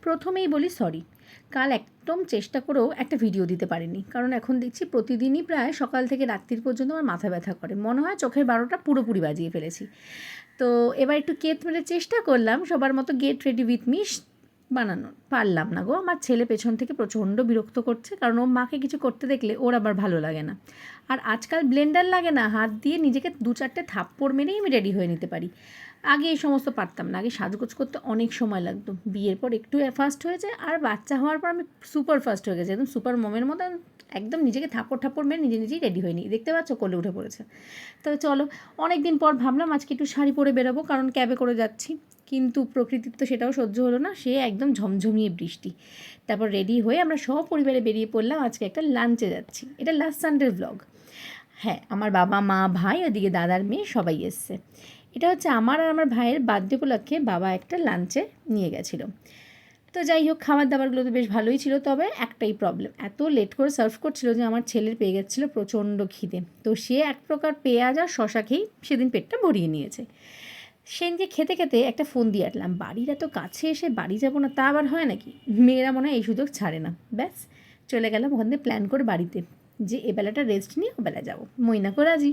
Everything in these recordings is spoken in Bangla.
প্রথমেই বলি সরি, কাল একদম চেষ্টা করেও একটা ভিডিও দিতে পারিনি, কারণ এখন দেখছি প্রতিদিনই প্রায় সকাল থেকে রাত্রির পর্যন্ত আমার মাথা ব্যথা করে, মনে হয় চোখের 12টা পুরোপুরি বাজিয়ে ফেলেছি। তো এবার একটু কেত মেরে চেষ্টা করলাম সবার মতো গেট রেডি উইথ মি বানানোর, পারলাম না গো। আমার ছেলে পেছন থেকে প্রচণ্ড বিরক্ত করছে, কারণ ও মাকে কিছু করতে দেখলে ওর আবার ভালো লাগে না। আর আজকাল ব্লেন্ডার লাগে না, হাত দিয়ে নিজেকে 2-4টে থাপ্পড় মেরেই আমি রেডি হয়ে নিতে পারি। আগে এই সমস্ত পারতাম না, আগে সাজগোজ করতে অনেক সময় লাগতো। বিয়ের পর একটু ফাস্ট হয়েছে, আর বাচ্চা হওয়ার পর আমি সুপার ফাস্ট হয়ে গেছি, একদম সুপার মমের মতো একদম নিজেকে থাপ্পড় মেরে নিজেই রেডি হয়ে নিই। দেখতে পাচ্ছ কোলে উঠে পড়েছে। তো চলো, অনেক দিন পর ভাবলাম আজকে একটু শাড়ি পরে বেরোবো, কারণ ক্যাবে করে যাচ্ছি। কিন্তু প্রকৃতির তো সেটাও সহ্য হলো না, সে একদম ঝমঝমিয়ে বৃষ্টি। তারপর রেডি হয়ে আমরা সব পরিবারে বেরিয়ে পড়লাম, আজকে একটা লাঞ্চে যাচ্ছি। এটা লাস্ট সানডের ব্লগ। হ্যাঁ, আমার বাবা মা ভাই ওদিকে দাদার মেয়ে সবাই এসছে। এটা হচ্ছে আমার আর আমার ভাইয়ের বার্থডে উপলক্ষে বাবা একটা লাঞ্চে নিয়ে গেছিলো। তো যাই হোক, খাবার দাবারগুলো তো বেশ ভালোই ছিল, তবে একটাই প্রবলেম, এত লেট করে সার্ভ করছিল যে আমার ছেলের পেয়ে গেছিলো প্রচণ্ড খিদে। তো সে এক প্রকার পেঁয়াজ আর শশা খেয়েই সেদিন পেটটা ভরিয়ে নিয়েছে। সেদিনকে খেতে খেতে একটা ফোন দিয়ে আটলাম, বাড়ির এত কাছে এসে বাড়ি যাবো না, তা আবার হয় নাকি? মেয়েরা মনে হয় এই সুযোগ ছাড়ে না। ব্যাস চলে গেলাম ওখান থেকে প্ল্যান করে বাড়িতে, যে এবেলাটা রেস্ট নিয়ে ওবেলা যাবো। মৈনাকও রাজি।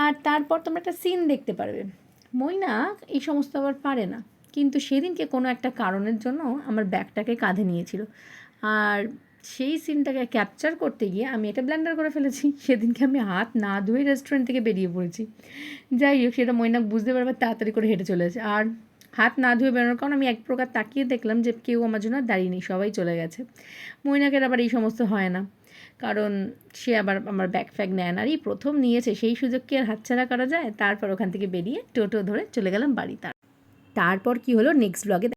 আর তারপর তোমরা একটা সিন দেখতে পারবে, মৈনাক এই সমস্ত আবার পারে না, কিন্তু সেদিনকে কোনো একটা কারণের জন্য আমার ব্যাগটাকে কাঁধে নিয়েছিল, আর সেই সিনটাকে ক্যাপচার করতে গিয়ে আমি এটা ব্ল্যান্ডার করে ফেলেছি। সেদিনকে আমি হাত না ধুয়ে রেস্টুরেন্ট থেকে বেরিয়ে পড়েছি। যাই হোক, সেটা মৈনাক বুঝতে পারবে, তাড়াতাড়ি করে হেঁটে চলেছে। আর হাত না ধুয়ে বেরোনোর কারণ আমি এক প্রকার তাকিয়ে দেখলাম যে কেউ আমার জন্য দাঁড়িয়ে নেই, সবাই চলে গেছে। মৈনাকের আবার এই সমস্ত হয় না, কারণ সে আবার আমার ব্যাগ ফ্যাগ নেয় না, আর এই প্রথম নিয়েছে, সেই সুযোগ কি আর হাতছাড়া করা যায়? তারপর ওখান থেকে বেরিয়ে টোটো ধরে চলে গেলাম বাড়ি। তারপর কি হলো নেক্সট ব্লগে